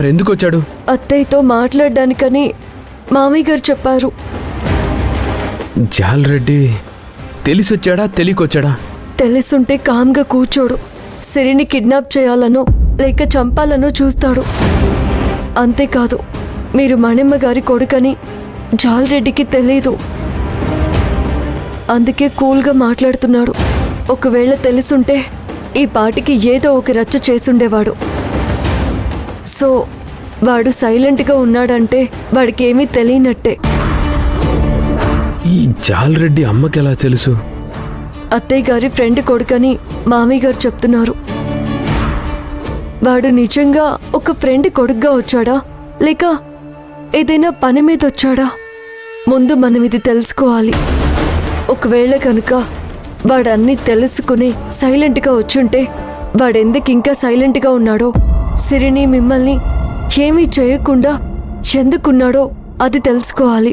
ఎందుకు వచ్చాడు? అత్తయ్యతో మాట్లాడడానికని మామయ్య గారు చెప్పారు. జాలరెడ్డి తెలిసొచ్చాడా తెలియకొచ్చాడా? తెలుసుంటే కామ్గా కూర్చోడు. సిరిని కిడ్నాప్ చేయాలనో లేక చంపాలనో చూస్తాడు. అంతేకాదు, మీరు మణిమ్మ గారి కొడుకని జాలరెడ్డికి తెలీదు. అందుకే కూల్గా మాట్లాడుతున్నాడు. ఒకవేళ తెలుసుంటే ఈ పాటికి ఏదో ఒక రచ్చ చేసుండేవాడు. సో వాడు సైలెంట్గా ఉన్నాడంటే వాడికేమీ తెలియనట్టే. ఈ జాలరెడ్డి అమ్మకి ఎలా తెలుసు? అత్తయ్య గారి ఫ్రెండ్ కొడుకని మామయ్య గారు చెప్తున్నారు. వాడు నిజంగా ఒక ఫ్రెండ్ కొడుకుగా వచ్చాడా లేక ఏదైనా పని మీద వచ్చాడా? ముందు మనం ఇది తెలుసుకోవాలి. ఒకవేళ కనుక వాడన్నీ తెలుసుకుని సైలెంట్గా వచ్చుంటే వాడెందుకు ఇంకా సైలెంట్గా ఉన్నాడో, సిరిని మిమ్మల్ని ఏమీ చేయకుండా ఎందుకున్నాడో అది తెలుసుకోవాలి.